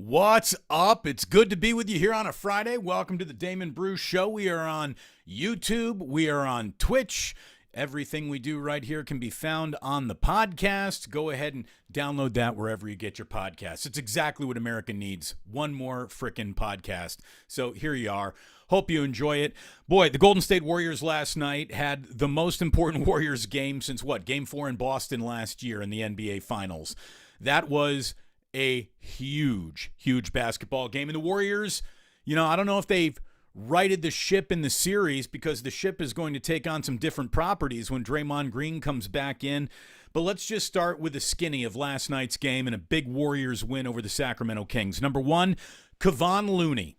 What's up? It's good to be with you here on a Friday. Welcome to the Damon Bruce Show. We are on YouTube. We are on Twitch. Everything we do right here can be found on the podcast. Go ahead and download that wherever you get your podcasts. It's exactly what America needs. One more frickin' podcast. So here you are. Hope you enjoy it. Boy, the Golden State Warriors last night had the most important Warriors game since Game 4 in Boston last year in the NBA Finals. That was a huge basketball game. And the Warriors, I don't know if they've righted the ship in the series because the ship is going to take on some different properties when Draymond Green comes back in. But let's just start with the skinny of last night's game and a big Warriors win over the Sacramento Kings. Number one, Kevon Looney.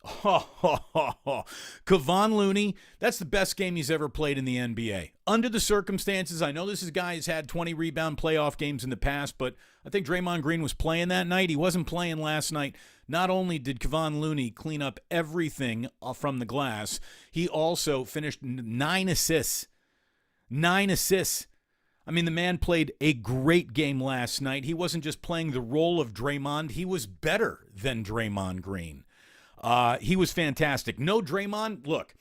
Kevon Looney, that's the best game he's ever played in the NBA. Under the circumstances, I know this is a guy who's had 20 rebound playoff games in the past, but I think Draymond Green was playing that night. He wasn't playing last night. Not only did Kevon Looney clean up everything from the glass, he also finished 9 assists. 9 assists. I mean, the man played a great game last night. He wasn't just playing the role of Draymond. He was better than Draymond Green. He was fantastic. No Draymond, look,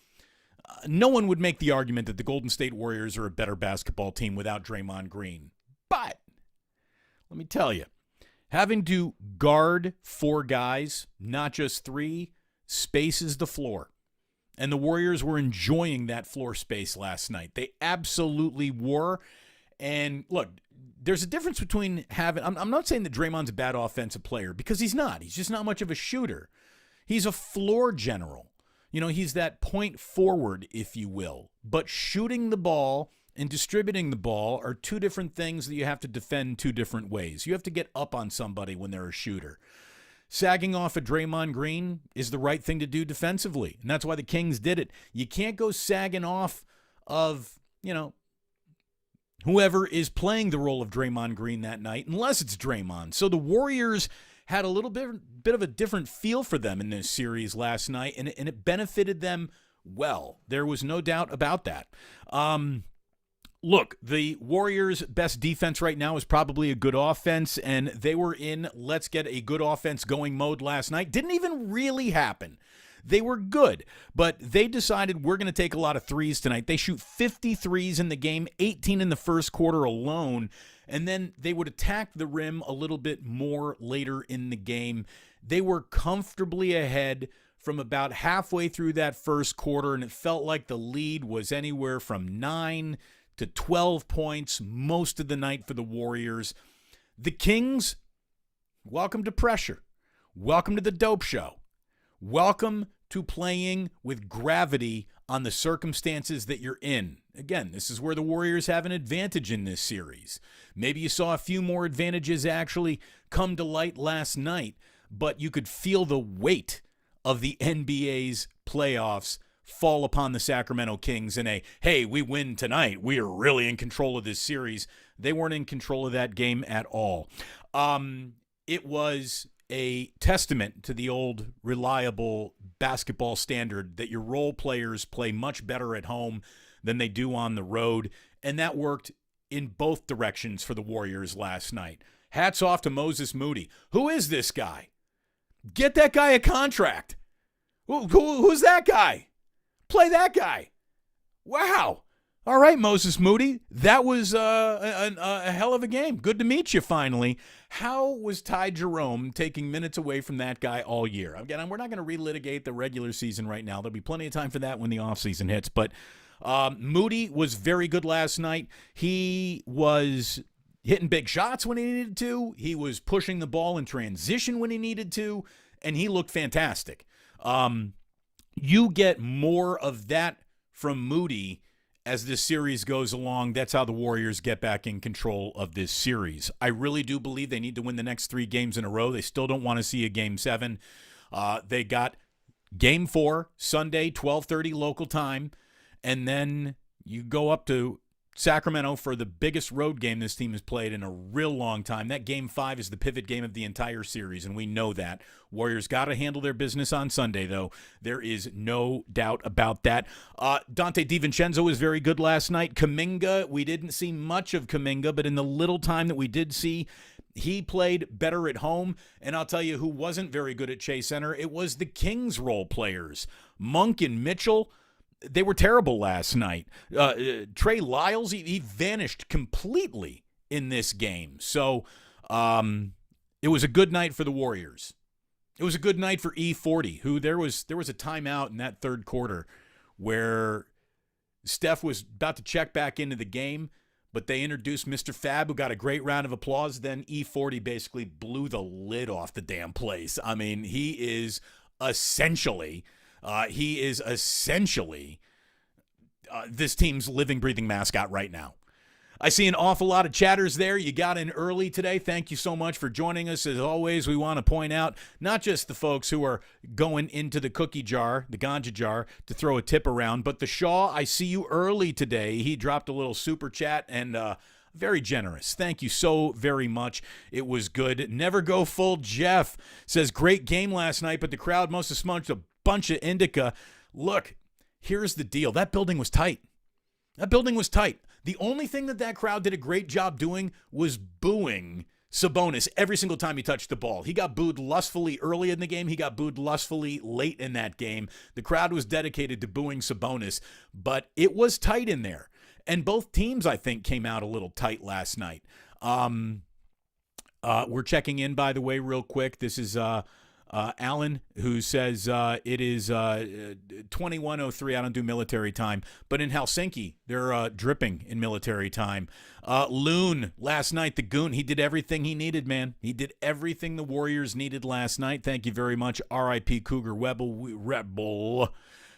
no one would make the argument that the Golden State Warriors are a better basketball team without Draymond Green. But let me tell you, having to guard 4 guys, not just 3, spaces the floor. And the Warriors were enjoying that floor space last night. They absolutely were. And look, there's a difference between having, I'm not saying that Draymond's a bad offensive player because he's not. He's just not much of a shooter. He's a floor general. He's that point forward, if you will. But shooting the ball and distributing the ball are 2 different things that you have to defend 2 different ways. You have to get up on somebody when they're a shooter. Sagging off of Draymond Green is the right thing to do defensively, and that's why the Kings did it. You can't go sagging off of, whoever is playing the role of Draymond Green that night, unless it's Draymond. So the Warriors had a little bit of a different feel for them in this series last night, and it benefited them well. There was no doubt about that. Look, the Warriors' best defense right now is probably a good offense, and they were in let's get a good offense going mode last night. Didn't even really happen. They were good, but they decided we're going to take a lot of threes tonight. They shoot 50 threes in the game, 18 in the first quarter alone, and then they would attack the rim a little bit more later in the game. They were comfortably ahead from about halfway through that first quarter, and it felt like the lead was anywhere from 9 to 12 points most of the night for the Warriors. The Kings, welcome to pressure. Welcome to the dope show. Welcome to playing with gravity on the circumstances that you're in. Again, this is where the Warriors have an advantage in this series. Maybe you saw a few more advantages actually come to light last night, but you could feel the weight of the NBA's playoffs fall upon the Sacramento Kings in hey, we win tonight. We are really in control of this series. They weren't in control of that game at all. It was a testament to the old reliable basketball standard that your role players play much better at home than they do on the road, and that worked in both directions for the Warriors last night. Hats off to Moses Moody. Who is this guy? Get that guy a contract. Who's that guy? Play that guy. Wow. All right, Moses Moody. That was a hell of a game. Good to meet you finally. How was Ty Jerome taking minutes away from that guy all year? Again, we're not going to relitigate the regular season right now. There'll be plenty of time for that when the offseason hits. But Moody was very good last night. He was hitting big shots when he needed to. He was pushing the ball in transition when he needed to. And he looked fantastic. You get more of that from Moody as this series goes along. That's how the Warriors get back in control of this series. I really do believe they need to win the next 3 games in a row. They still don't want to see a Game 7. They got Game 4, Sunday, 12:30 local time, and then you go up to Sacramento for the biggest road game this team has played in a real long time. That Game 5 is the pivot game of the entire series, and we know that. Warriors got to handle their business on Sunday, though. There is no doubt about that. Dante DiVincenzo was very good last night. Kuminga, we didn't see much of Kuminga, but in the little time that we did see, He played better at home, and I'll tell you who wasn't very good at Chase Center. It was the Kings role players. Monk and Mitchell, they were terrible last night. Trey Lyles, he vanished completely in this game. So it was a good night for the Warriors. It was a good night for E40, who there was a timeout in that third quarter where Steph was about to check back into the game, but they introduced Mr. Fab, who got a great round of applause. Then E40 basically blew the lid off the damn place. I mean, he is essentially this team's living, breathing mascot right now. I see an awful lot of chatters there. You got in early today. Thank you so much for joining us. As always, we want to point out not just the folks who are going into the cookie jar, the ganja jar, to throw a tip around, but the Shaw, I see you early today. He dropped a little super chat and very generous. Thank you so very much. It was good. Never Go Full Jeff says, great game last night, but the crowd must have smudged a bunch of indica. Look, here's the deal. That building was tight. The only thing that crowd did a great job doing was booing Sabonis every single time he touched the ball. He got booed lustfully early in the game. He got booed lustfully late in that game. The crowd was dedicated to booing Sabonis, but it was tight in there. And both teams, I think, came out a little tight last night. We're checking in, by the way, real quick. This is Alan, who says it is 21:03. I don't do military time, but in Helsinki, they're dripping in military time. Loon, last night, the goon, he did everything he needed, man. He did everything the Warriors needed last night. Thank you very much, R.I.P. Cougar Rebel.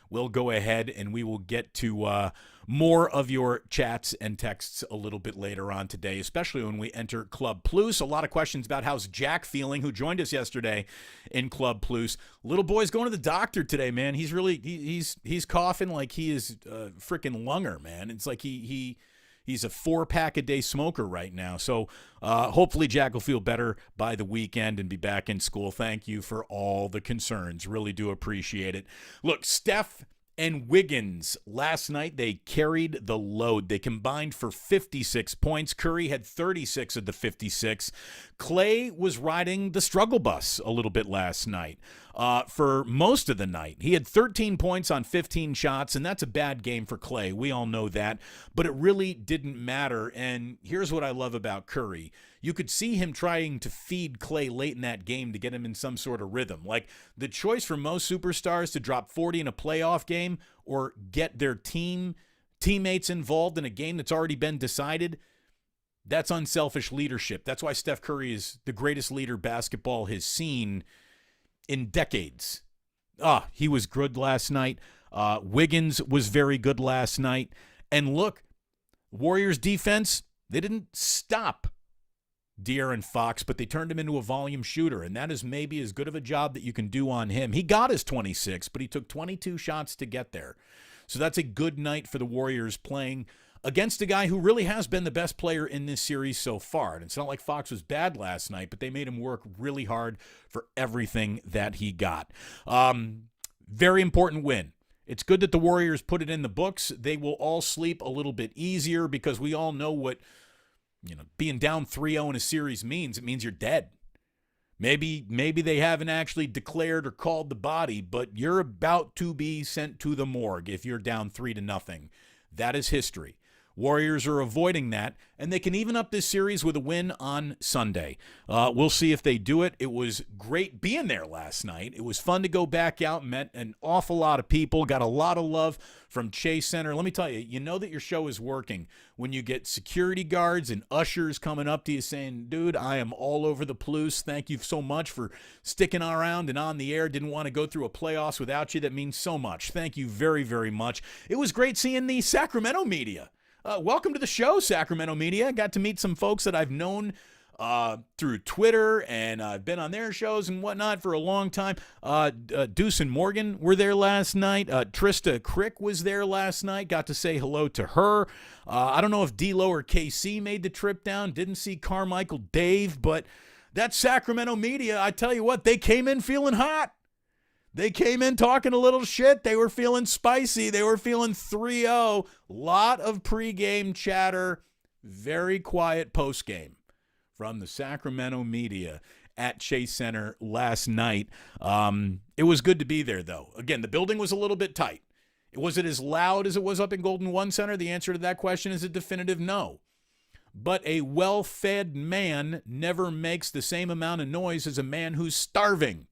We'll go ahead and we will get to more of your chats and texts a little bit later on today, especially when we enter Club Plus. A lot of questions about how's Jack feeling, who joined us yesterday in Club Plus. Little boy's going to the doctor today, man. He's really he's coughing like he is a freaking lunger, man. It's like he's a 4-pack-a-day smoker right now. So hopefully Jack will feel better by the weekend and be back in school. Thank you for all the concerns. Really do appreciate it. Look, Steph and Wiggins, last night they carried the load. They combined for 56 points. Curry had 36 of the 56. Clay was riding the struggle bus a little bit last night. For most of the night, he had 13 points on 15 shots, and that's a bad game for Clay. We all know that, but it really didn't matter. And here's what I love about Curry. You could see him trying to feed Clay late in that game to get him in some sort of rhythm. Like, the choice for most superstars to drop 40 in a playoff game or get their teammates involved in a game that's already been decided, that's unselfish leadership. That's why Steph Curry is the greatest leader basketball has seen in decades. He was good last night. Wiggins was very good last night. And look, Warriors defense, they didn't stop De'Aaron Fox, but they turned him into a volume shooter, and that is maybe as good of a job that you can do on him. He got his 26, but he took 22 shots to get there. So that's a good night for the Warriors playing against a guy who really has been the best player in this series so far. And it's not like Fox was bad last night, but they made him work really hard for everything that he got. Very important win. It's good that the Warriors put it in the books. They will all sleep a little bit easier because we all know what being down 3-0 in a series means. It means you're dead. Maybe they haven't actually declared or called the body, but you're about to be sent to the morgue if you're down 3-0. That is history. Warriors are avoiding that, and they can even up this series with a win on Sunday. We'll see if they do it. It was great being there last night. It was fun to go back out, met an awful lot of people, got a lot of love from Chase Center. Let me tell you, you know that your show is working when you get security guards and ushers coming up to you saying, dude, I am all over the Plus. Thank you so much for sticking around and on the air. Didn't want to go through a playoffs without you. That means so much. Thank you very, very much. It was great seeing the Sacramento media. Welcome to the show, Sacramento media. I got to meet some folks that I've known through Twitter, and I've been on their shows and whatnot for a long time. Deuce and Morgan were there last night. Trista Crick was there last night. Got to say hello to her. I don't know if D-Lo or KC made the trip down. Didn't see Carmichael Dave, but that Sacramento media, I tell you what, they came in feeling hot. They came in talking a little shit. They were feeling spicy. They were feeling 3-0. Lot of pregame chatter. Very quiet postgame from the Sacramento media at Chase Center last night. It was good to be there, though. Again, the building was a little bit tight. Was it as loud as it was up in Golden One Center? The answer to that question is a definitive no. But a well-fed man never makes the same amount of noise as a man who's starving.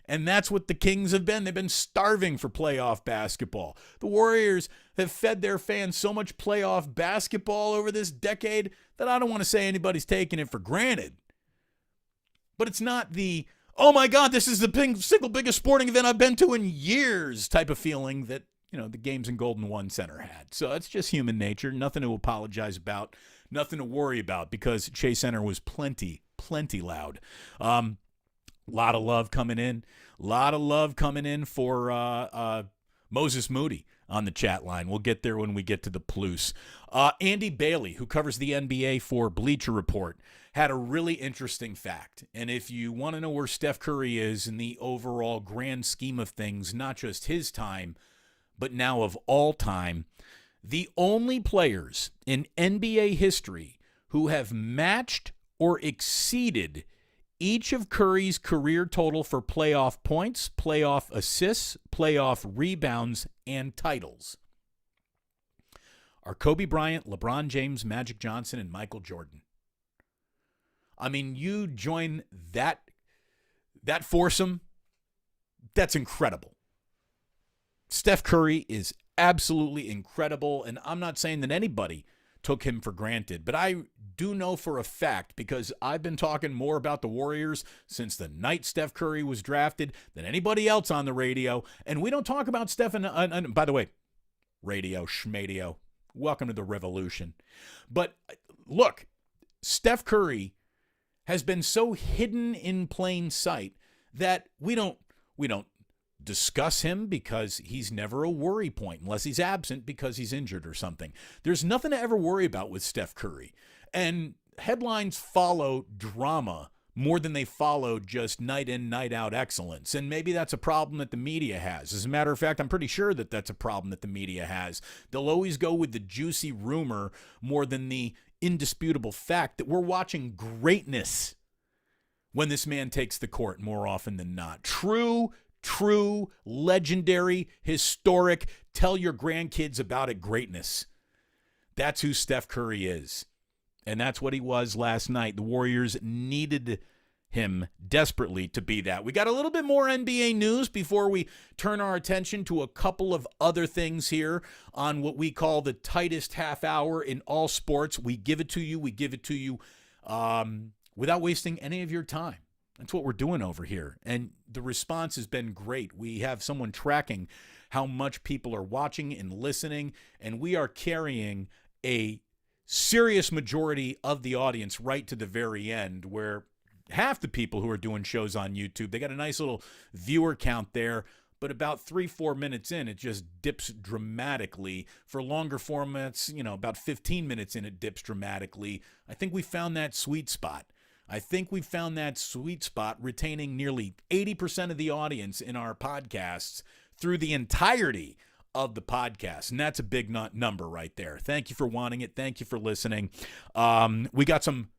And that's what the Kings have been. They've been starving for playoff basketball. The Warriors have fed their fans so much playoff basketball over this decade that I don't want to say anybody's taking it for granted. But it's not the, oh my God, this is the single biggest sporting event I've been to in years type of feeling that, the games in Golden One Center had. So it's just human nature. Nothing to apologize about. Nothing to worry about because Chase Center was plenty loud. Lot of love coming in. A lot of love coming in for Moses Moody on the chat line. We'll get there when we get to the plus. Andy Bailey, who covers the NBA for Bleacher Report, had a really interesting fact. And if you want to know where Steph Curry is in the overall grand scheme of things, not just his time, but now of all time, the only players in NBA history who have matched or exceeded each of Curry's career total for playoff points, playoff assists, playoff rebounds, and titles are Kobe Bryant, LeBron James, Magic Johnson, and Michael Jordan. I mean, you join that foursome, that's incredible. Steph Curry is absolutely incredible, and I'm not saying that anybody took him for granted, but I do know for a fact, because I've been talking more about the Warriors since the night Steph Curry was drafted than anybody else on the radio, and we don't talk about Steph, and by the way, radio, schmadio, welcome to the revolution. But look, Steph Curry has been so hidden in plain sight that we don't discuss him because he's never a worry point unless he's absent because he's injured or something. There's nothing to ever worry about with Steph Curry. And headlines follow drama more than they follow just night in, night out excellence. And maybe that's a problem that the media has. As a matter of fact, I'm pretty sure that that's a problem that the media has. They'll always go with the juicy rumor more than the indisputable fact that we're watching greatness when this man takes the court more often than not. True, legendary, historic, tell your grandkids about it greatness. That's who Steph Curry is. And that's what he was last night. The Warriors needed him desperately to be that. We got a little bit more NBA news before we turn our attention to a couple of other things here on what we call the tightest half hour in all sports. We give it to you without wasting any of your time. That's what we're doing over here. And the response has been great. We have someone tracking how much people are watching and listening, and we are carrying a serious majority of the audience right to the very end, where half the people who are doing shows on YouTube, they got a nice little viewer count there, but about 3-4 minutes in, it just dips dramatically. For longer formats, about 15 minutes in, it dips dramatically. I think we found that sweet spot. Retaining nearly 80% of the audience in our podcasts through the entirety of the podcast. And that's a big number right there. Thank you for wanting it. Thank you for listening. We got some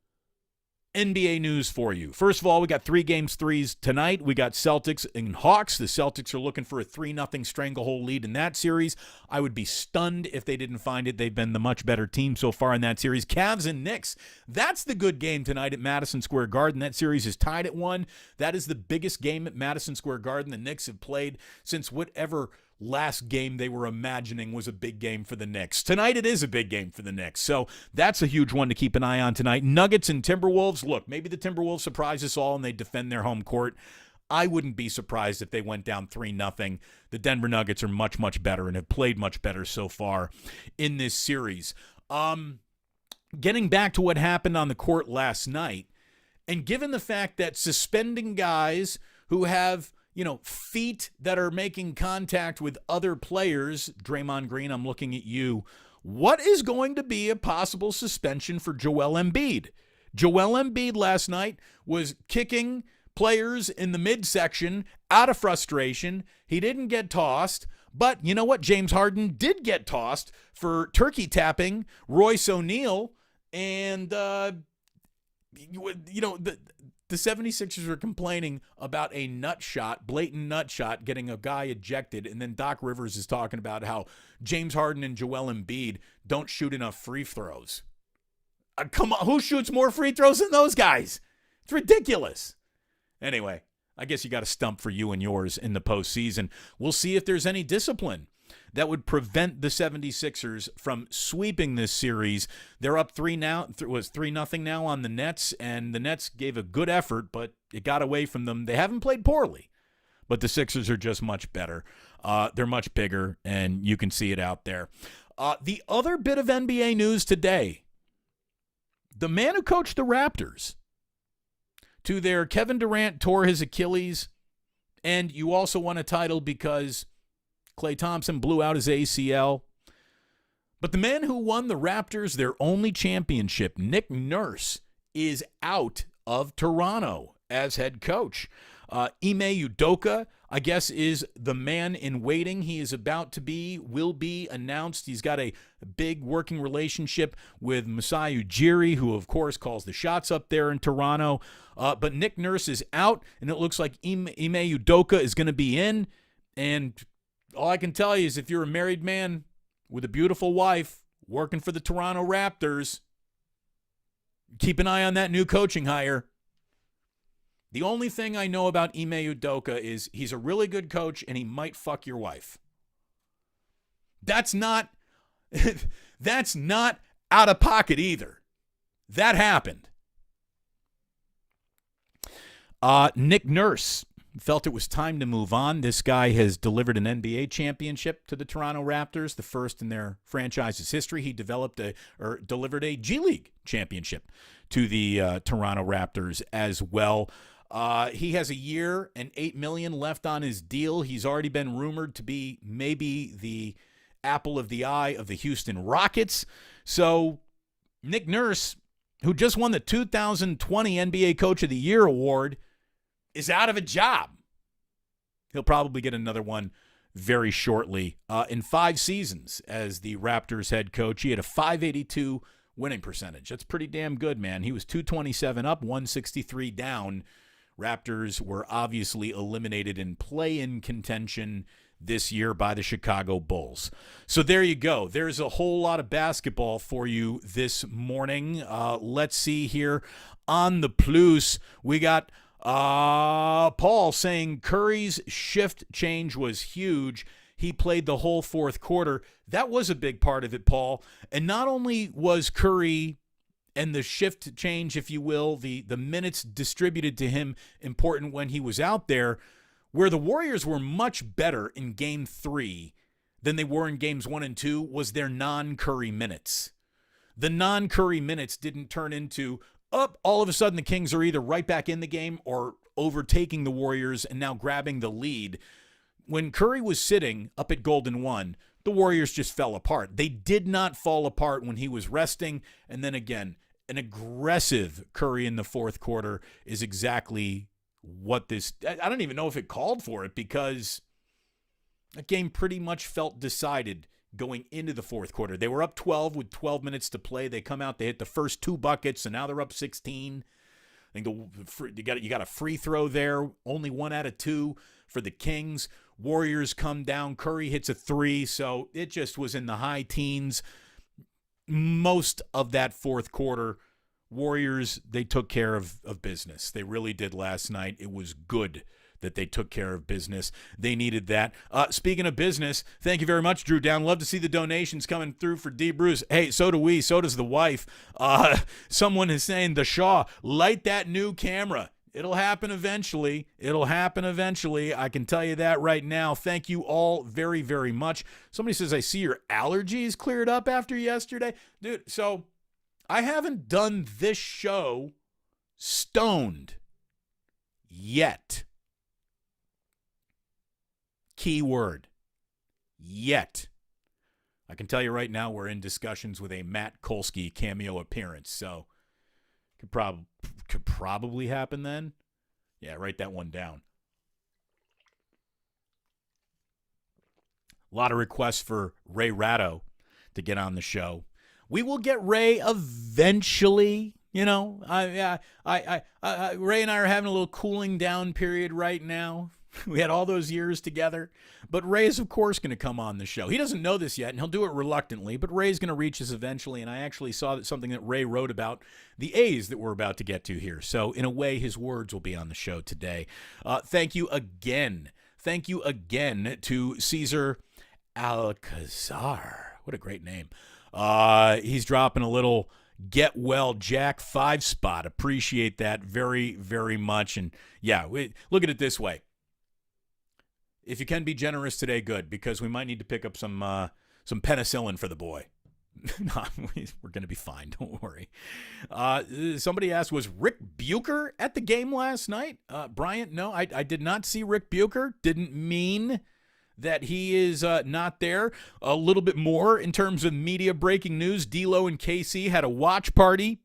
NBA news for you. First of all, we got 3 games threes tonight. We got Celtics and Hawks. The Celtics are looking for a 3-0 stranglehold lead in that series. I would be stunned if they didn't find it. They've been the much better team so far in that series. Cavs and Knicks. That's the good game tonight at Madison Square Garden. That series is tied at 1. That is the biggest game at Madison Square Garden the Knicks have played since whatever last game they were imagining was a big game for the Knicks. Tonight it is a big game for the Knicks, so that's a huge one to keep an eye on tonight. Nuggets and Timberwolves. Look, maybe the Timberwolves surprise us all and they defend their home court. I wouldn't be surprised if they went down 3-0. The Denver Nuggets are much, much better and have played much better so far in this series. Getting back to what happened on the court last night, and given the fact that suspending guys who have feet that are making contact with other players, Draymond Green, I'm looking at you. What is going to be a possible suspension for Joel Embiid? Joel Embiid last night was kicking players in the midsection out of frustration. He didn't get tossed, but you know what? James Harden did get tossed for turkey tapping Royce O'Neal, and the 76ers were complaining about a blatant nut shot, getting a guy ejected, and then Doc Rivers is talking about how James Harden and Joel Embiid don't shoot enough free throws. Come on, who shoots more free throws than those guys? It's ridiculous. Anyway, I guess you got a stump for you and yours in the postseason. We'll see if there's any discipline that would prevent the 76ers from sweeping this series. They're up 3 now. It was 3-0 now on the Nets, and the Nets gave a good effort, but it got away from them. They haven't played poorly, but the Sixers are just much better. They're much bigger, and you can see it out there. The other bit of NBA news today, the man who coached the Raptors to their Kevin Durant tore his Achilles, and you also won a title because Klay Thompson blew out his ACL. But the man who won the Raptors their only championship, Nick Nurse, is out of Toronto as head coach. Ime Udoka, I guess, is the man in waiting. He is will be announced. He's got a big working relationship with Masai Ujiri, who, of course, calls the shots up there in Toronto. But Nick Nurse is out, and it looks like Ime Udoka is going to be in. And all I can tell you is if you're a married man with a beautiful wife working for the Toronto Raptors, keep an eye on that new coaching hire. The only thing I know about Ime Udoka is he's a really good coach and he might fuck your wife. That's not out of pocket either. That happened. Nick Nurse felt it was time to move on. This guy has delivered an NBA championship to the Toronto Raptors, the first in their franchise's history. He delivered a G League championship to the Toronto Raptors as well. He has a year and $8 million left on his deal. He's already been rumored to be maybe the apple of the eye of the Houston Rockets. So Nick Nurse, who just won the 2020 NBA Coach of the Year award, is out of a job. He'll probably get another one very shortly. In 5 seasons as the Raptors head coach, he had a .582 winning percentage. That's pretty damn good, man. He was 227 up, 163 down. Raptors were obviously eliminated in play-in contention this year by the Chicago Bulls. So there you go. There's a whole lot of basketball for you this morning. Let's see here on the Plus. We got Paul saying Curry's shift change was huge. He played the whole fourth quarter. That was a big part of it, Paul. And not only was Curry and the shift change, if you will, the minutes distributed to him important when he was out there, where the Warriors were much better in Game 3 than they were in Games 1 and 2 was their non-Curry minutes. The non-Curry minutes didn't turn into, all of a sudden the Kings are either right back in the game or overtaking the Warriors and now grabbing the lead. When Curry was sitting up at Golden 1, the Warriors just fell apart. They did not fall apart when he was resting. And then again, an aggressive Curry in the fourth quarter is exactly what this, I don't even know if it called for it, because that game pretty much felt decided going into the fourth quarter. They were up 12 with 12 minutes to play. They come out, they hit the first 2 buckets, and now they're up 16. I think you got a free throw there, only 1 out of 2 for the Kings. Warriors come down, Curry hits a 3, so it just was in the high teens. Most of that fourth quarter, Warriors, they took care of business. They really did last night. It was good that they took care of business. They needed that. Speaking of business, thank you very much, Drew Down. Love to see the donations coming through for D. Bruce. Hey, so do we. So does the wife. Someone is saying, the Shaw, light that new camera. It'll happen eventually. It'll happen eventually. I can tell you that right now. Thank you all very, very much. Somebody says, I see your allergies cleared up after yesterday. Dude, so I haven't done this show stoned yet. Key word, yet. I can tell you right now we're in discussions with a Matt Kolsky cameo appearance, so could probably happen then. Yeah, write that one down. A lot of requests for Ray Ratto to get on the show. We will get Ray eventually. You know, Ray and I are having a little cooling down period right now. We had all those years together. But Ray is, of course, going to come on the show. He doesn't know this yet, and he'll do it reluctantly, but Ray's going to reach us eventually, and I actually saw that something that Ray wrote about the A's that we're about to get to here. So, in a way, his words will be on the show today. Thank you again. Thank you again to Cesar Alcazar. What a great name. He's dropping a little Get Well Jack 5 spot. Appreciate that very, very much. And, yeah, look at it this way. If you can be generous today, good, because we might need to pick up some penicillin for the boy. No, we're going to be fine. Don't worry. Somebody asked, was Rick Bucher at the game last night? Bryant, no, I did not see Rick Bucher. Didn't mean that he is not there. A little bit more in terms of media breaking news. D'Lo and KC had a watch party.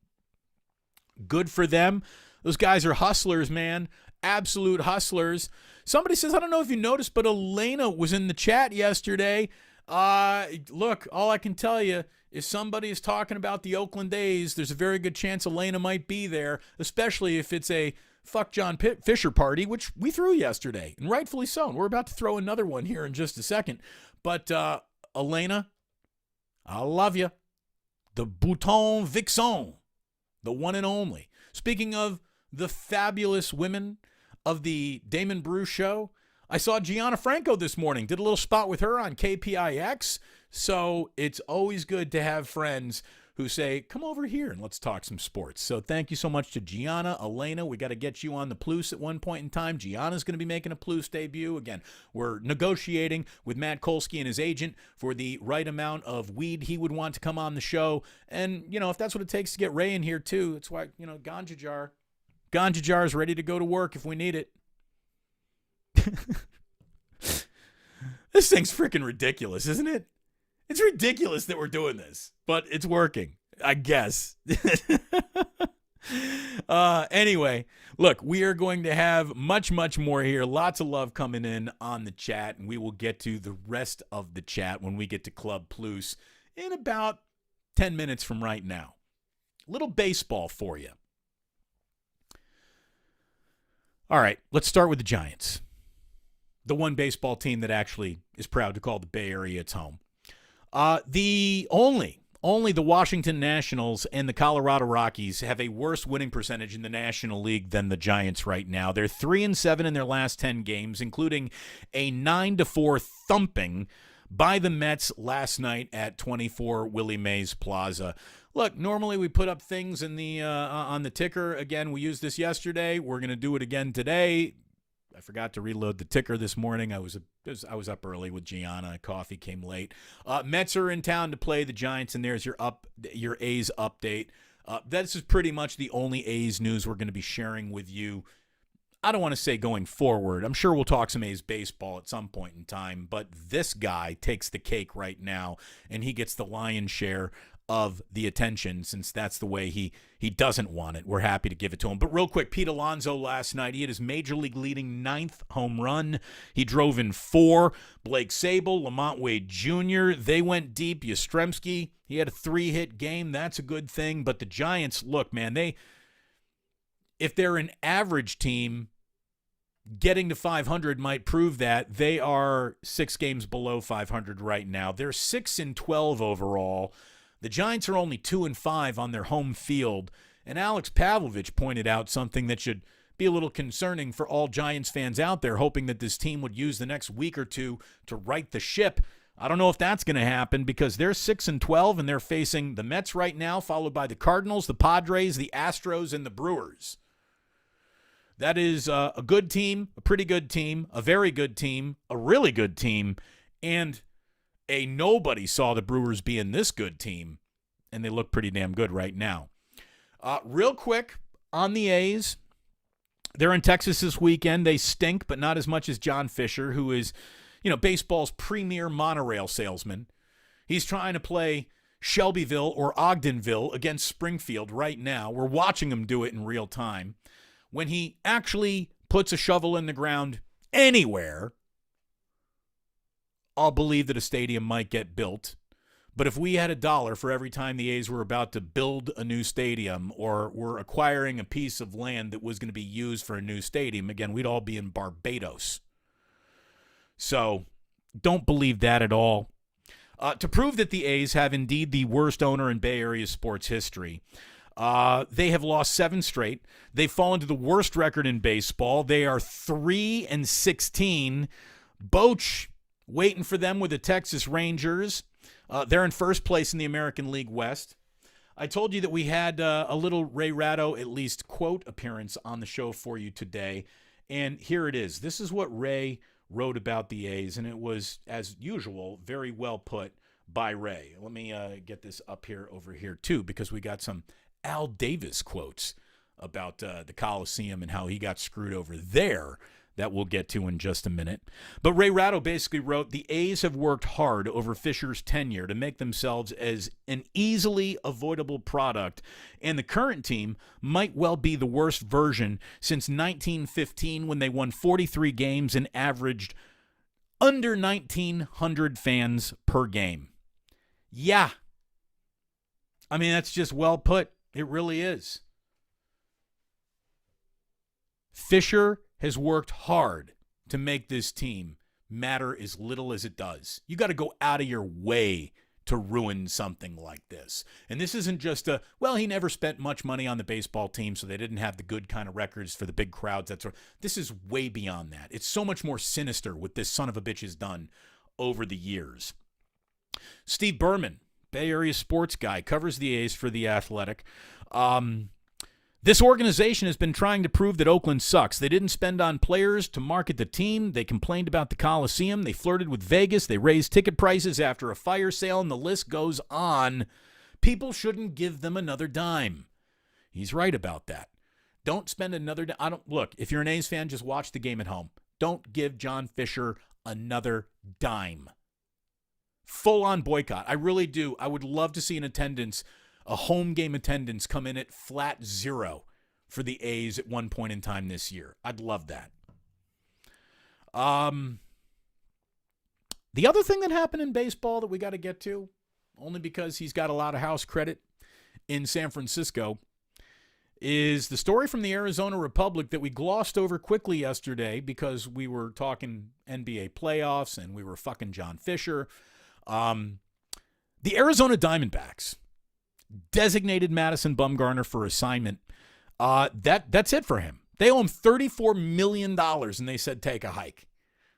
Good for them. Those guys are hustlers, man. Absolute hustlers. Somebody says, I don't know if you noticed, but Elena was in the chat yesterday. Look, all I can tell you is somebody is talking about the Oakland A's. There's a very good chance Elena might be there, especially if it's a fuck John Fisher party, which we threw yesterday, and rightfully so. And we're about to throw another one here in just a second. But Elena, I love you. The Bouton Vixen, the one and only. Speaking of the fabulous women of the Damon Bruce Show, I saw Gianna Franco this morning. Did a little spot with her on KPIX. So it's always good to have friends who say, come over here and let's talk some sports. So thank you so much to Gianna. Elena, we got to get you on the Plus at one point in time. Gianna's going to be making a Plus debut. Again, we're negotiating with Matt Kolsky and his agent for the right amount of weed he would want to come on the show. And, you know, if that's what it takes to get Ray in here too, that's why, you know, Ganja Jar is ready to go to work if we need it. This thing's freaking ridiculous, isn't it? It's ridiculous that we're doing this, but it's working, I guess. Anyway, look, we are going to have much, much more here. Lots of love coming in on the chat, and we will get to the rest of the chat when we get to Club Plus in about 10 minutes from right now. Little baseball for you. All right, let's start with the Giants. The one baseball team that actually is proud to call the Bay Area its home. The only the Washington Nationals and the Colorado Rockies have a worse winning percentage in the National League than the Giants right now. They're 3-7 in their last 10 games, including a 9-4 thumping by the Mets last night at 24 Willie Mays Plaza. Look, normally we put up things in the on the ticker. Again, we used this yesterday. We're going to do it again today. I forgot to reload the ticker this morning. I was up early with Gianna. Coffee came late. Mets are in town to play the Giants, and there's your A's update. This is pretty much the only A's news we're going to be sharing with you. I don't want to say going forward. I'm sure we'll talk some A's baseball at some point in time, but this guy takes the cake right now, and he gets the lion's share of the attention since that's the way he doesn't want it. We're happy to give it to him. But real quick, Pete Alonso last night, he had his major league leading 9th home run. He drove in 4. Blake Sable, Lamont Wade Jr., they went deep. Yastrzemski, he had a 3-hit game. That's a good thing. But the Giants, look, man, if they're an average team, getting to 500 might prove that. They are 6 games below 500 right now. They're 6-12 overall. The Giants are only 2-5 on their home field, and Alex Pavlovich pointed out something that should be a little concerning for all Giants fans out there, hoping that this team would use the next week or two to right the ship. I don't know if that's going to happen because they're 6-12, and they're facing the Mets right now, followed by the Cardinals, the Padres, the Astros, and the Brewers. That is a good team, a pretty good team, a very good team, a really good team, and a nobody saw the Brewers being this good team, and they look pretty damn good right now. Real quick on the A's, they're in Texas this weekend. They stink, but not as much as John Fisher, who is, baseball's premier monorail salesman. He's trying to play Shelbyville or Ogdenville against Springfield right now. We're watching him do it in real time. When he actually puts a shovel in the ground anywhere, I'll believe that a stadium might get built. But if we had a dollar for every time the A's were about to build a new stadium or were acquiring a piece of land that was going to be used for a new stadium, again, we'd all be in Barbados. So don't believe that at all. To prove that the A's have indeed the worst owner in Bay Area sports history, they have lost 7 straight. They've fallen to the worst record in baseball. They are 3-16. Boch waiting for them with the Texas Rangers. They're in first place in the American League West. I told you that we had a little Ray Ratto, at least quote appearance on the show for you today. And here it is. This is what Ray wrote about the A's, and it was, as usual, very well put by Ray. Let me get this up here over here, too, because we got some Al Davis quotes about the Coliseum and how he got screwed over there that we'll get to in just a minute. But Ray Ratto basically wrote, the A's have worked hard over Fisher's tenure to make themselves as an easily avoidable product, and the current team might well be the worst version since 1915 when they won 43 games and averaged under 1,900 fans per game. Yeah. I mean, that's just well put. It really is. Fisher has worked hard to make this team matter as little as it does. You got to go out of your way to ruin something like this. And this isn't just he never spent much money on the baseball team, so they didn't have the good kind of records for the big crowds. This is way beyond that. It's so much more sinister what this son of a bitch has done over the years. Steve Berman, Bay Area sports guy, covers the A's for The Athletic. This organization has been trying to prove that Oakland sucks. They didn't spend on players to market the team. They complained about the Coliseum. They flirted with Vegas. They raised ticket prices after a fire sale, and the list goes on. People shouldn't give them another dime. He's right about that. Don't spend another dime. Look, if you're an A's fan, just watch the game at home. Don't give John Fisher another dime. Full-on boycott. I really do. I would love to see a home game attendance come in at flat 0 for the A's at one point in time this year. I'd love that. The other thing that happened in baseball that we got to get to, only because he's got a lot of house credit in San Francisco, is the story from the Arizona Republic that we glossed over quickly yesterday because we were talking NBA playoffs and we were fucking John Fisher. The Arizona Diamondbacks designated Madison Bumgarner for assignment. That's it for him. They owe him $34 million, and they said take a hike.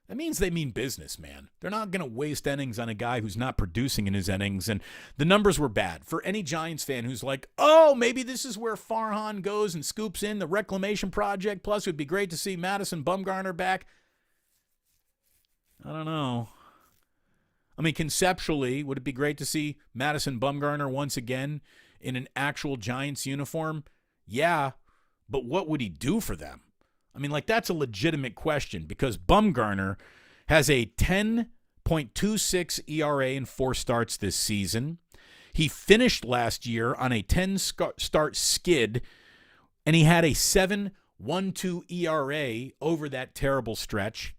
That means they mean business, man. They're not going to waste innings on a guy who's not producing in his innings, and the numbers were bad. For any Giants fan who's like, oh, maybe this is where Farhan goes and scoops in the reclamation project, plus it would be great to see Madison Bumgarner back. I don't know. I mean, conceptually, would it be great to see Madison Bumgarner once again in an actual Giants uniform? Yeah, but what would he do for them? I mean, that's a legitimate question because Bumgarner has a 10.26 ERA in 4 starts this season. He finished last year on a 10-start skid, and he had a 7.12 ERA over that terrible stretch.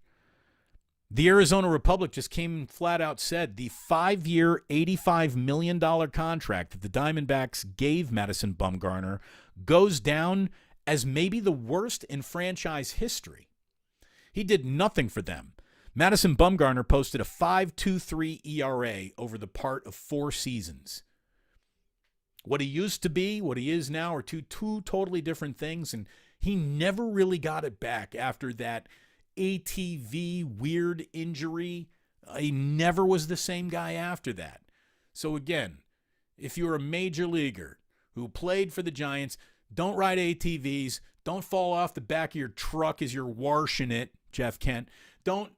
The Arizona Republic just came and flat out said the 5-year, $85 million contract that the Diamondbacks gave Madison Bumgarner goes down as maybe the worst in franchise history. He did nothing for them. Madison Bumgarner posted a 5.23 ERA over the part of 4 seasons. What he used to be, what he is now are two totally different things, and he never really got it back after that ATV weird injury. He never was the same guy after that. So again, if you're a major leaguer who played for the Giants, don't ride ATVs. Don't fall off the back of your truck as you're washing it, Jeff Kent. Don't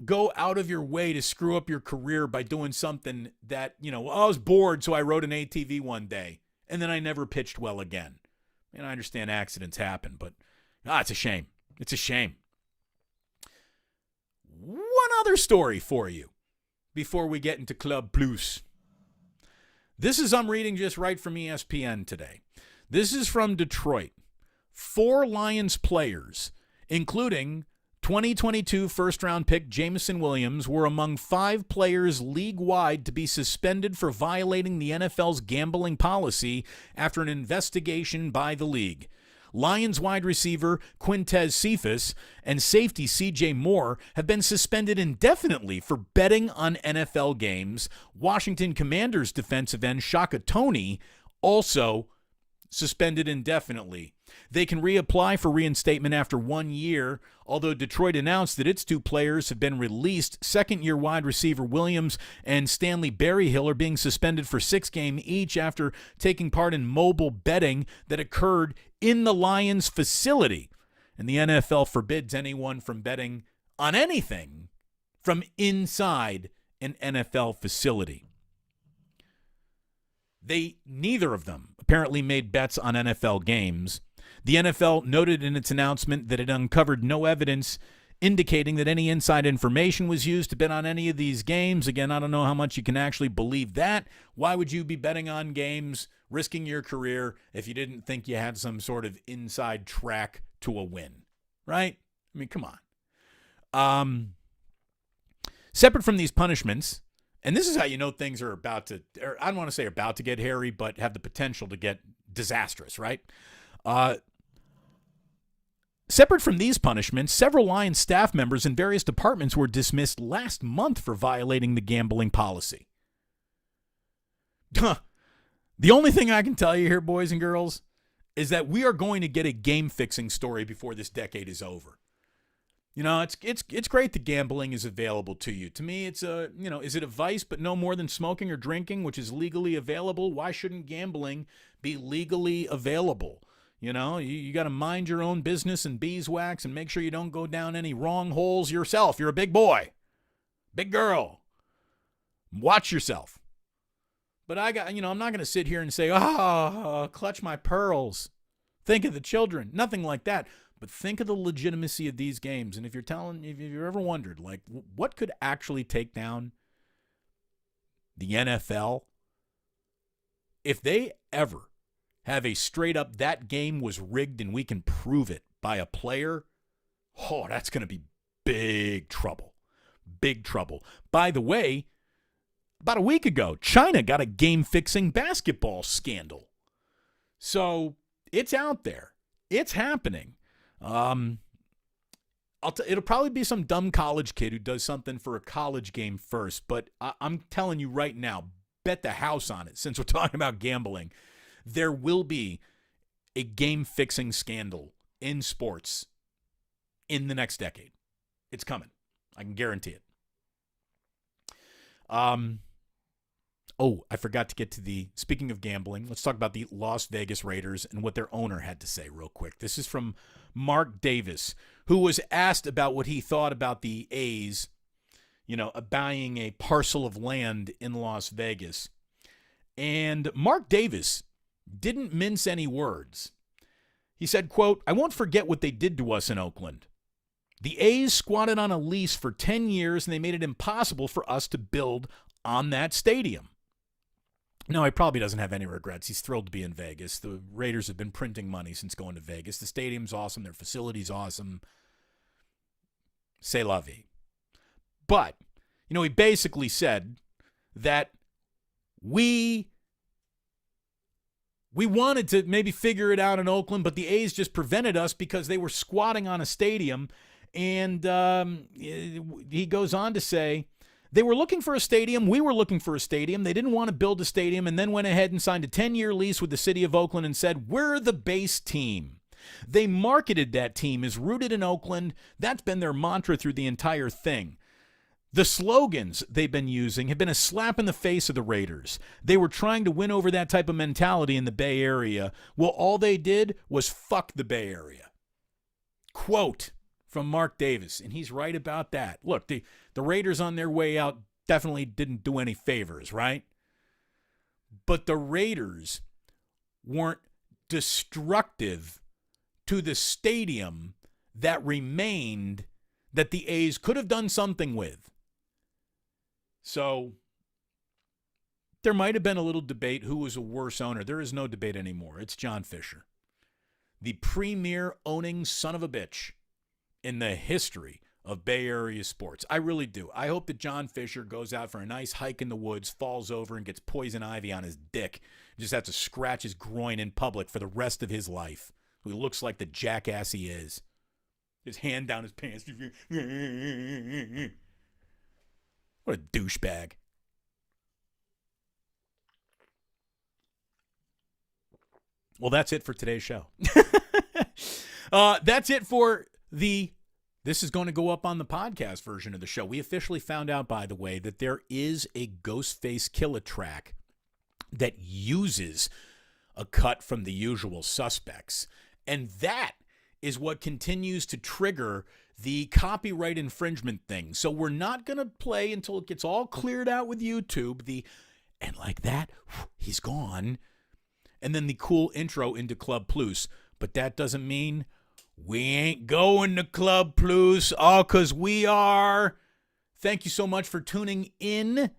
go out of your way to screw up your career by doing something that, I was bored, so I rode an ATV one day, and then I never pitched well again. And I understand accidents happen, but it's a shame. It's a shame. One other story for you before we get into Club Plus. I'm reading just right from ESPN today. This is from Detroit. 4 Lions players, including 2022 first-round pick Jameson Williams were among 5 players league-wide to be suspended for violating the NFL's gambling policy after an investigation by the league. Lions wide receiver Quintez Cephas and safety C.J. Moore have been suspended indefinitely for betting on NFL games. Washington Commanders defensive end Shaka Toney also suspended indefinitely. They can reapply for reinstatement after 1 year, although Detroit announced that its 2 players have been released. Second-year wide receiver Williams and Stanley Berryhill are being suspended for 6 games each after taking part in mobile betting that occurred in the Lions facility. And the NFL forbids anyone from betting on anything from inside an NFL facility. Neither of them apparently made bets on NFL games. The NFL noted in its announcement that it uncovered no evidence indicating that any inside information was used to bet on any of these games. Again, I don't know how much you can actually believe that. Why would you be betting on games, risking your career, if you didn't think you had some sort of inside track to a win, right? I mean, come on. Separate from these punishments, and this is how you know things are about to, or I don't want to say about to get hairy, but have the potential to get disastrous, right? Separate from these punishments, several Lions staff members in various departments were dismissed last month for violating the gambling policy. The only thing I can tell you here, boys and girls, is that we are going to get a game-fixing story before this decade is over. You know, it's great that gambling is available to you. To me, it's is it a vice, but no more than smoking or drinking, which is legally available? Why shouldn't gambling be legally available? You know, you got to mind your own business and beeswax and make sure you don't go down any wrong holes yourself. You're a big boy, big girl. Watch yourself. But I'm not going to sit here and say, clutch my pearls. Think of the children. Nothing like that. But think of the legitimacy of these games. And if you've ever wondered, like, what could actually take down the NFL? If they ever have a straight up, that game was rigged and we can prove it by a player, that's going to be big trouble. Big trouble. By the way, about a week ago, China got a game-fixing basketball scandal. So it's out there. It's happening. It'll probably be some dumb college kid who does something for a college game first, but I'm telling you right now, bet the house on it, since we're talking about gambling. There will be a game-fixing scandal in sports in the next decade. It's coming. I can guarantee it. I forgot to get to speaking of gambling, let's talk about the Las Vegas Raiders and what their owner had to say real quick. This is from Mark Davis, who was asked about what he thought about the A's, buying a parcel of land in Las Vegas. And Mark Davis didn't mince any words. He said, quote, "I won't forget what they did to us in Oakland. The A's squatted on a lease for 10 years, and they made it impossible for us to build on that stadium." No, he probably doesn't have any regrets. He's thrilled to be in Vegas. The Raiders have been printing money since going to Vegas. The stadium's awesome. Their facility's awesome. C'est la vie. But, he basically said that we wanted to maybe figure it out in Oakland, but the A's just prevented us because they were squatting on a stadium. And he goes on to say, they were looking for a stadium. We were looking for a stadium. They didn't want to build a stadium, and then went ahead and signed a 10-year lease with the city of Oakland and said, we're the base team. They marketed that team as rooted in Oakland. That's been their mantra through the entire thing. The slogans they've been using have been a slap in the face of the Raiders. They were trying to win over that type of mentality in the Bay Area. Well, all they did was fuck the Bay Area. Quote from Mark Davis, and he's right about that. Look, the Raiders on their way out definitely didn't do any favors, right? But the Raiders weren't destructive to the stadium that remained that the A's could have done something with. So there might have been a little debate who was a worse owner. There is no debate anymore. It's John Fisher, the premier owning son of a bitch in the history of Bay Area sports. I really do. I hope that John Fisher goes out for a nice hike in the woods, falls over, and gets poison ivy on his dick. Just has to scratch his groin in public for the rest of his life. He looks like the jackass he is. His hand down his pants. What a douchebag. Well, that's it for today's show. That's it for this is going to go up on the podcast version of the show. We officially found out, by the way, that there is a Ghostface Killah track that uses a cut from The Usual Suspects. And that is what continues to trigger the copyright infringement thing. So we're not going to play until it gets all cleared out with YouTube. And like that, he's gone. And then the cool intro into Club Plus. But that doesn't mean we ain't going to Club Plus, all because we are. Thank you so much for tuning in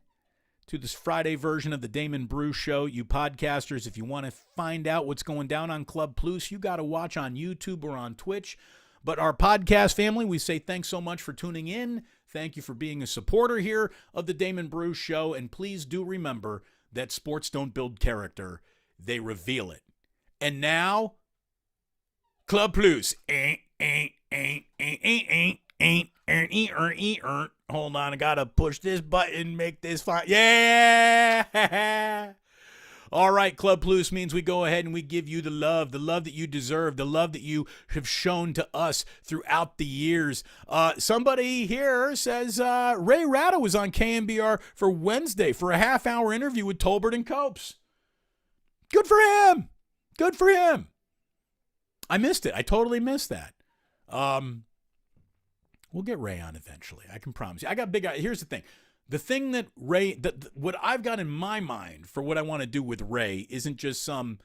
to this Friday version of the Damon Bruce Show. You podcasters, if you want to find out what's going down on Club Plus, you got to watch on YouTube or on Twitch. But our podcast family, we say thanks so much for tuning in. Thank you for being a supporter here of the Damon Bruce Show. And please do remember that sports don't build character. They reveal it. And now, Club Plus. Hold on, I gotta push this button, make this fine. Yeah! All right, Club Plus means we go ahead and we give you the love that you deserve, the love that you have shown to us throughout the years. Somebody here says Ray Ratto was on KMBR for Wednesday for a half-hour interview with Tolbert and Copes. Good for him. Good for him. I missed it. I totally missed that. We'll get Ray on eventually. I can promise you. I got big. Here's the thing. The thing that Ray, what I've got in my mind for what I want to do with Ray isn't just some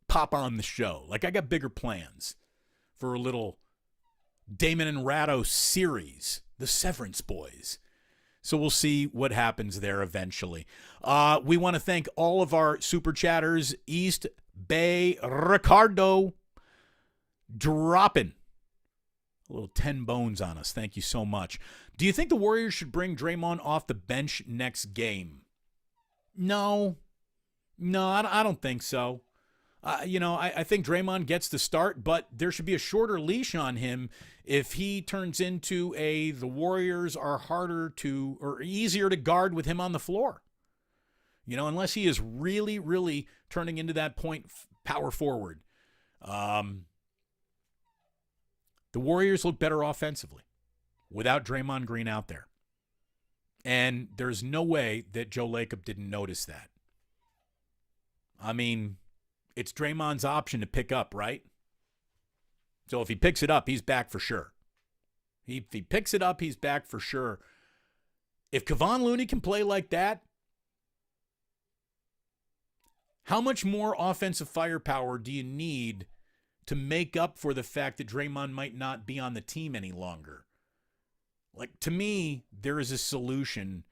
pop on the show. Like, I got bigger plans for a little Damon and Ratto series, the Severance Boys. So we'll see what happens there eventually. We want to thank all of our super chatters. East Bay Ricardo dropping a little 10 bones on us. Thank you so much. Do you think the Warriors should bring Draymond off the bench next game? No, I don't think so. I think Draymond gets the start, but there should be a shorter leash on him if he turns into the Warriors are harder to or easier to guard with him on the floor. Unless he is really, really turning into that point power forward. The Warriors look better offensively without Draymond Green out there. And there's no way that Joe Lacob didn't notice that. I mean, it's Draymond's option to pick up, right? So if he picks it up, he's back for sure. If he picks it up, he's back for sure. If Kevon Looney can play like that, how much more offensive firepower do you need to make up for the fact that Draymond might not be on the team any longer? Like, to me, there is a solution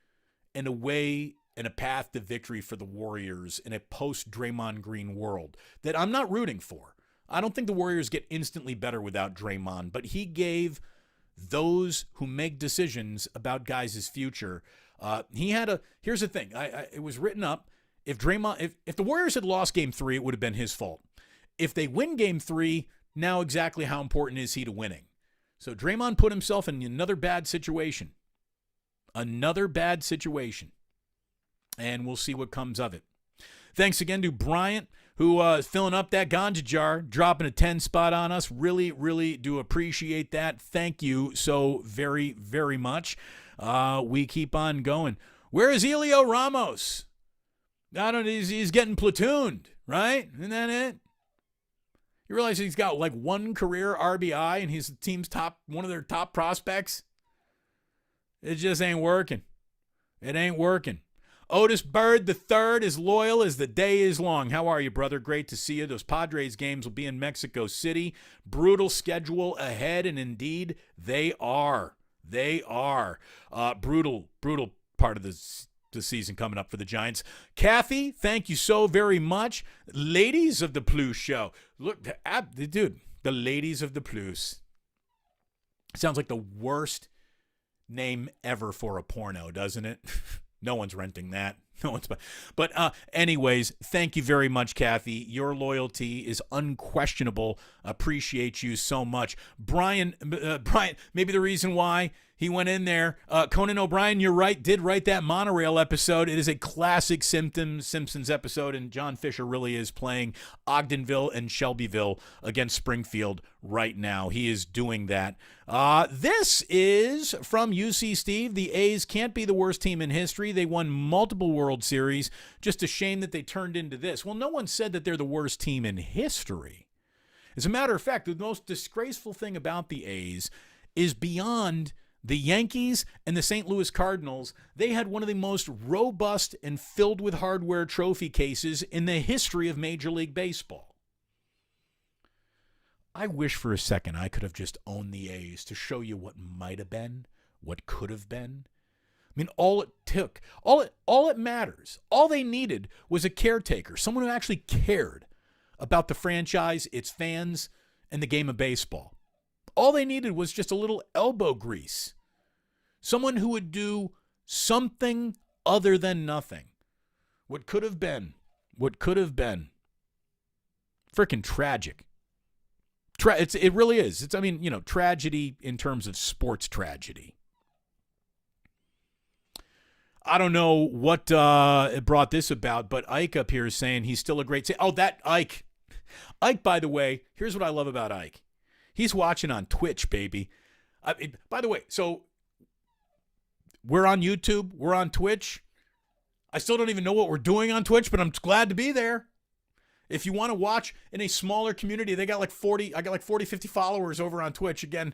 and a way and a path to victory for the Warriors in a post-Draymond Green world that I'm not rooting for. I don't think the Warriors get instantly better without Draymond, but he gave those who make decisions about guys' future. Here's the thing. It was written up. If the Warriors had lost game 3, it would have been his fault. If they win game 3, now exactly how important is he to winning? So Draymond put himself in another bad situation. Another bad situation. And we'll see what comes of it. Thanks again to Bryant, who is filling up that ganja jar, dropping a 10 spot on us. Really, really do appreciate that. Thank you so very, very much. We keep on going. Where is Elio Ramos? He's getting platooned, right? Isn't that it? You realize he's got like one career RBI and he's the team's one of their top prospects? It just ain't working. It ain't working. Otis Bird III, as loyal as the day is long. How are you, brother? Great to see you. Those Padres games will be in Mexico City. Brutal schedule ahead, and indeed, they are. They are. Brutal part of the season coming up for the Giants. Kathy, thank you so very much. Ladies of the Plus Show. Look, dude, the ladies of the Plus. Sounds like the worst name ever for a porno, doesn't it? No one's renting that. No one's. But anyways, thank you very much, Kathy. Your loyalty is unquestionable. Appreciate you so much, Brian. Brian, maybe the reason why he went in there. Conan O'Brien, you're right. Did write that monorail episode. It is a classic Simpsons episode, and John Fisher really is playing Ogdenville and Shelbyville against Springfield right now. He is doing that. This is from UC Steve. The A's can't be the worst team in history. They won multiple World Series. Just a shame that they turned into this. Well, no one said that they're the worst team in history. As a matter of fact, the most disgraceful thing about the A's is beyond the Yankees and the St. Louis Cardinals. They had one of the most robust and filled with hardware trophy cases in the history of Major League Baseball. I wish for a second I could have just owned the A's to show you what might have been, what could have been. I mean, all it took, all it matters, all they needed was a caretaker, someone who actually cared about the franchise, its fans, and the game of baseball. All they needed was just a little elbow grease. Someone who would do something other than nothing. What could have been. What could have been. Freaking tragic. It really is. It's, I mean, you know, tragedy in terms of sports tragedy. I don't know what brought this about, but Ike up here is saying he's still a great... Oh, that Ike. Ike, by the way, here's what I love about Ike. He's watching on Twitch, baby. By the way, so we're on YouTube. We're on Twitch. I still don't even know what we're doing on Twitch, but I'm glad to be there. If you want to watch in a smaller community, I got like 40, 50 followers over on Twitch. Again,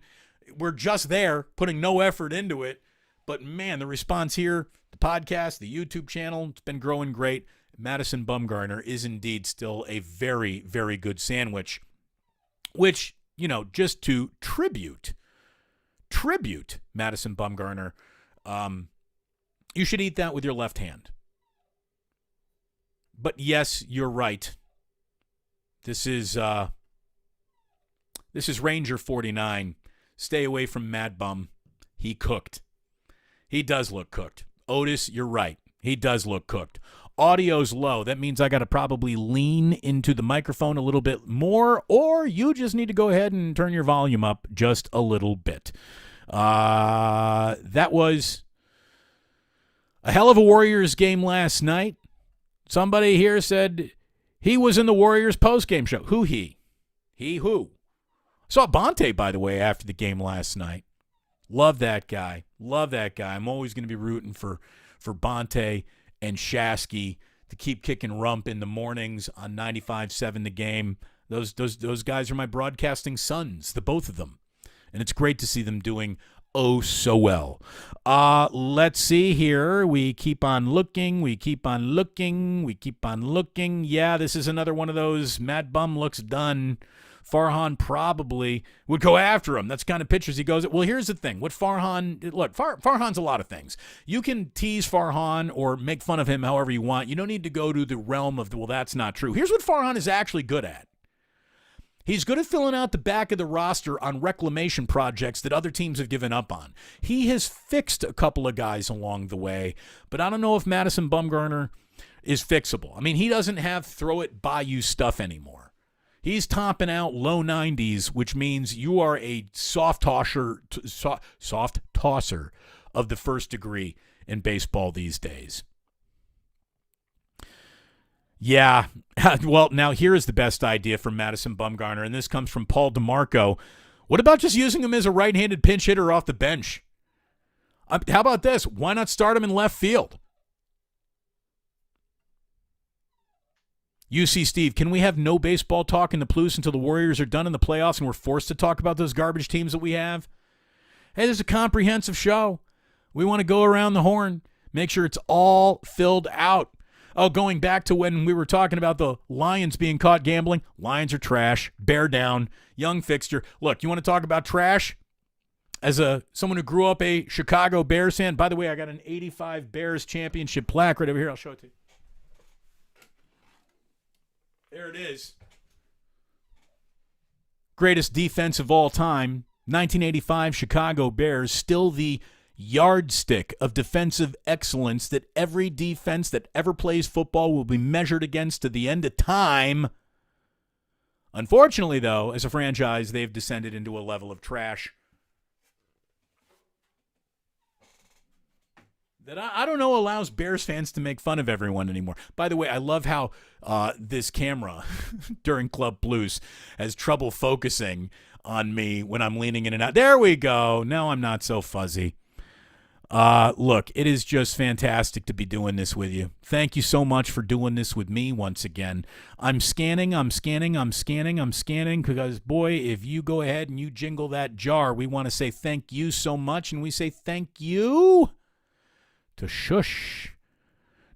we're just there, putting no effort into it. But man, the response here, the podcast, the YouTube channel, it's been growing great. Madison Bumgarner is indeed still a very, very good sandwich, which, you know, just to tribute Madison Bumgarner, you should eat that with your left hand. But yes, you're right. This is Ranger 49. Stay away from MadBum. He cooked. He does look cooked. Otis, you're right. He does look cooked. Audio's low. That means I got to probably lean into the microphone a little bit more, or you just need to go ahead and turn your volume up just a little bit. That was a hell of a Warriors game last night. Somebody here said he was in the Warriors postgame show. Who he? He who? Saw Bonte, by the way, after the game last night. Love that guy. Love that guy. I'm always going to be rooting for Bonte and Shasky to keep kicking rump in the mornings on 95.7 The Game. Those guys are my broadcasting sons, the both of them. And it's great to see them doing oh so well. Let's see here. We keep on looking. Yeah, this is another one of those MadBum looks done. Farhan probably would go after him. That's the kind of pictures he goes. Well, here's the thing. Farhan's a lot of things. You can tease Farhan or make fun of him however you want. You don't need to go to the realm of, well, that's not true. Here's what Farhan is actually good at. He's good at filling out the back of the roster on reclamation projects that other teams have given up on. He has fixed a couple of guys along the way, but I don't know if Madison Bumgarner is fixable. I mean, he doesn't have throw it by you stuff anymore. He's topping out low 90s, which means you are a soft tosser of the first degree in baseball these days. Yeah, well, now here is the best idea from Madison Bumgarner, and this comes from Paul DeMarco. What about just using him as a right-handed pinch hitter off the bench? How about this? Why not start him in left field? UC Steve, can we have no baseball talk in the Plus until the Warriors are done in the playoffs and we're forced to talk about those garbage teams that we have? Hey, this is a comprehensive show. We want to go around the horn, make sure it's all filled out. Oh, going back to when we were talking about the Lions being caught gambling. Lions are trash. Bear down. Young fixture. Look, you want to talk about trash? As someone who grew up a Chicago Bears fan, by the way, I got an 85 Bears championship plaque right over here. I'll show it to you. There it is. Greatest defense of all time. 1985 Chicago Bears, still the yardstick of defensive excellence that every defense that ever plays football will be measured against to the end of time. Unfortunately, though, as a franchise, they've descended into a level of trash that I don't know allows Bears fans to make fun of everyone anymore. By the way, I love how this camera during Club Blues has trouble focusing on me when I'm leaning in and out. There we go. Now I'm not so fuzzy. Look, it is just fantastic to be doing this with you. Thank you so much for doing this with me once again. I'm scanning, because, boy, if you go ahead and you jingle that jar, we want to say thank you so much, and we say thank you to Shush.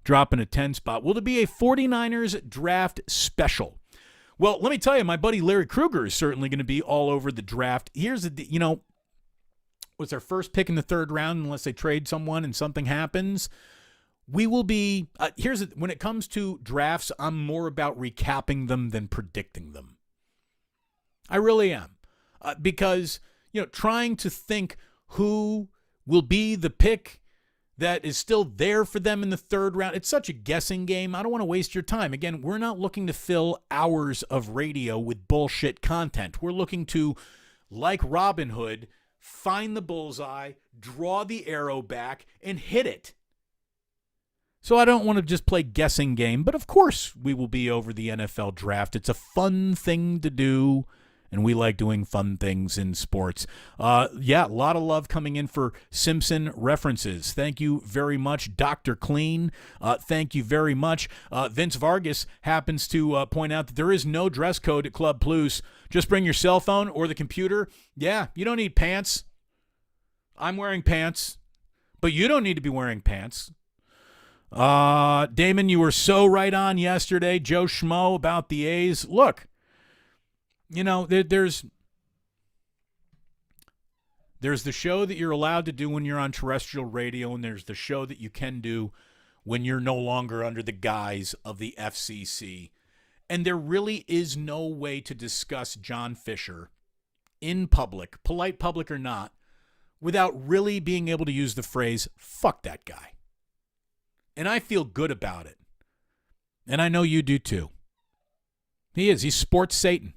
Dropping a 10 spot. Will there be a 49ers draft special? Well, let me tell you, my buddy Larry Krueger is certainly going to be all over the draft. Here's the, what's their first pick in the third round unless they trade someone and something happens. We will be, when it comes to drafts, I'm more about recapping them than predicting them. I really am. Because, trying to think who will be the pick that is still there for them in the third round, it's such a guessing game. I don't want to waste your time. Again, we're not looking to fill hours of radio with bullshit content. We're looking to, like Robin Hood, find the bullseye, draw the arrow back, and hit it. So I don't want to just play guessing game, but of course we will be over the NFL draft. It's a fun thing to do, and we like doing fun things in sports. A lot of love coming in for Simpson references. Thank you very much, Dr. Clean. Thank you very much. Vince Vargas happens to point out that there is no dress code at Club Plus. Just bring your cell phone or the computer. Yeah, you don't need pants. I'm wearing pants, but you don't need to be wearing pants. Damon, you were so right on yesterday, Joe Schmo, about the A's. Look, there's the show that you're allowed to do when you're on terrestrial radio, and there's the show that you can do when you're no longer under the guise of the FCC. And there really is no way to discuss John Fisher in public, polite public or not, without really being able to use the phrase, fuck that guy. And I feel good about it. And I know you do too. He's sports Satan.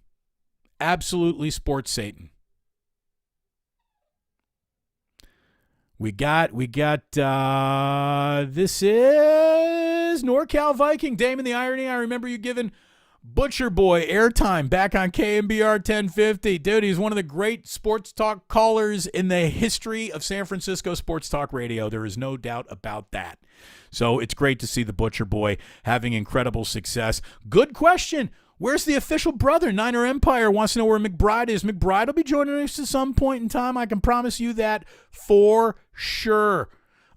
Absolutely sports Satan. We got, this is NorCal Viking. Damon, the irony, I remember you giving Butcher Boy airtime back on KMBR 1050. Dude, he's one of the great sports talk callers in the history of San Francisco sports talk radio. There is no doubt about that. So it's great to see the Butcher Boy having incredible success. Good question. Where's the official brother? Niner Empire wants to know where McBride is. McBride will be joining us at some point in time. I can promise you that for sure.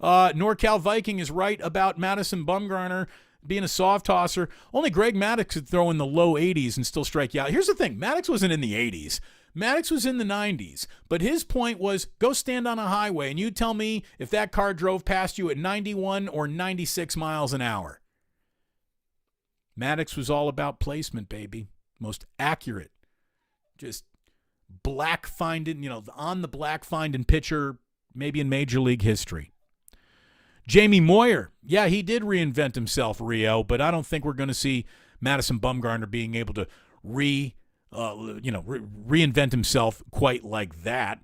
NorCal Viking is right about Madison Bumgarner being a soft tosser. Only Greg Maddux could throw in the low 80s and still strike you out. Here's the thing. Maddux wasn't in the 80s. Maddux was in the 90s. But his point was, go stand on a highway and you tell me if that car drove past you at 91 or 96 miles an hour. Maddux was all about placement, baby. Most accurate. Just black finding, on the black finding pitcher maybe in Major League history. Jamie Moyer, yeah, he did reinvent himself, Rio, but I don't think we're going to see Madison Bumgarner being able to reinvent himself quite like that.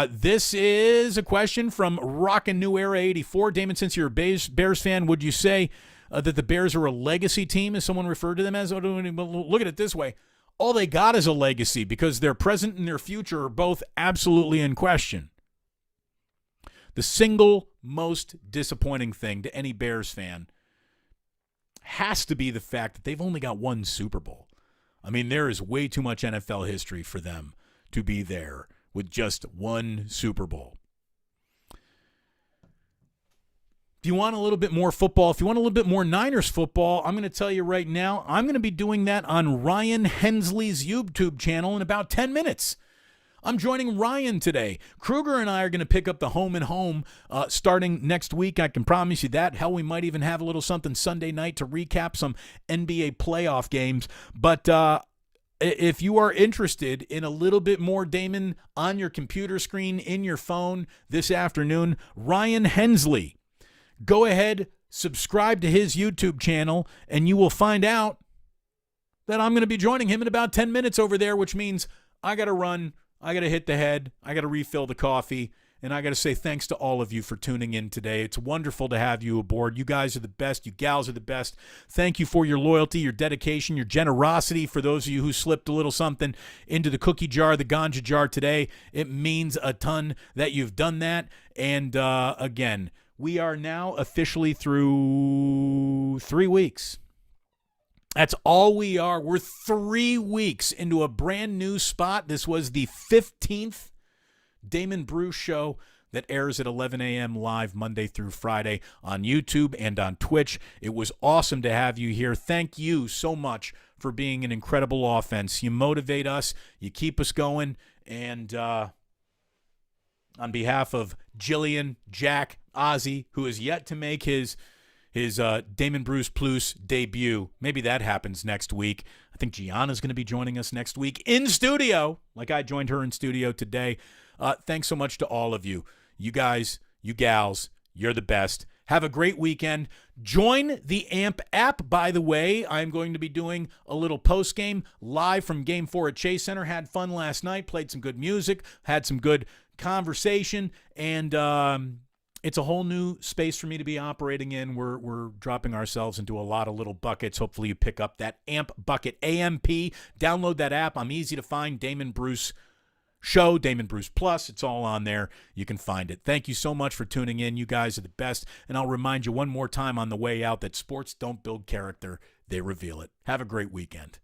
This is a question from Rockin' New Era 84. Damon, since you're a Bears fan, would you say that the Bears are a legacy team, as someone referred to them as? Look at it this way. All they got is a legacy because their present and their future are both absolutely in question. The single most disappointing thing to any Bears fan has to be the fact that they've only got one Super Bowl. I mean, there is way too much NFL history for them to be there with just one Super Bowl. If you want a little bit more football, if you want a little bit more Niners football, I'm going to tell you right now, I'm going to be doing that on Ryan Hensley's YouTube channel in about 10 minutes. I'm joining Ryan today. Krueger and I are going to pick up the home and home starting next week. I can promise you that. Hell, we might even have a little something Sunday night to recap some NBA playoff games. But if you are interested in a little bit more Damon on your computer screen, in your phone this afternoon, Ryan Hensley, go ahead, subscribe to his YouTube channel, and you will find out that I'm going to be joining him in about 10 minutes over there, which means I got to run, I got to hit the head, I got to refill the coffee, and I got to say thanks to all of you for tuning in today. It's wonderful to have you aboard. You guys are the best. You gals are the best. Thank you for your loyalty, your dedication, your generosity. For those of you who slipped a little something into the cookie jar, the ganja jar today, it means a ton that you've done that. And again, we are now officially through 3 weeks. That's all we are. We're 3 weeks into a brand new spot. This was the 15th Damon Bruce Show that airs at 11 a.m. live Monday through Friday on YouTube and on Twitch. It was awesome to have you here. Thank you so much for being an incredible offense. You motivate us. You keep us going. And on behalf of Jillian, Jack, Ozzy, who is yet to make his Damon Bruce Plus debut. Maybe that happens next week. I think Gianna's going to be joining us next week in studio, like I joined her in studio today. Thanks so much to all of you. You guys, you gals, you're the best. Have a great weekend. Join the AMP app, by the way. I'm going to be doing a little post-game live from Game 4 at Chase Center. Had fun last night, played some good music, had some good conversation, and it's a whole new space for me to be operating in. We're dropping ourselves into a lot of little buckets. Hopefully you pick up that AMP bucket, AMP. Download that app. I'm easy to find. Damon Bruce Show, Damon Bruce Plus. It's all on there. You can find it. Thank you so much for tuning in. You guys are the best. And I'll remind you one more time on the way out that sports don't build character. They reveal it. Have a great weekend.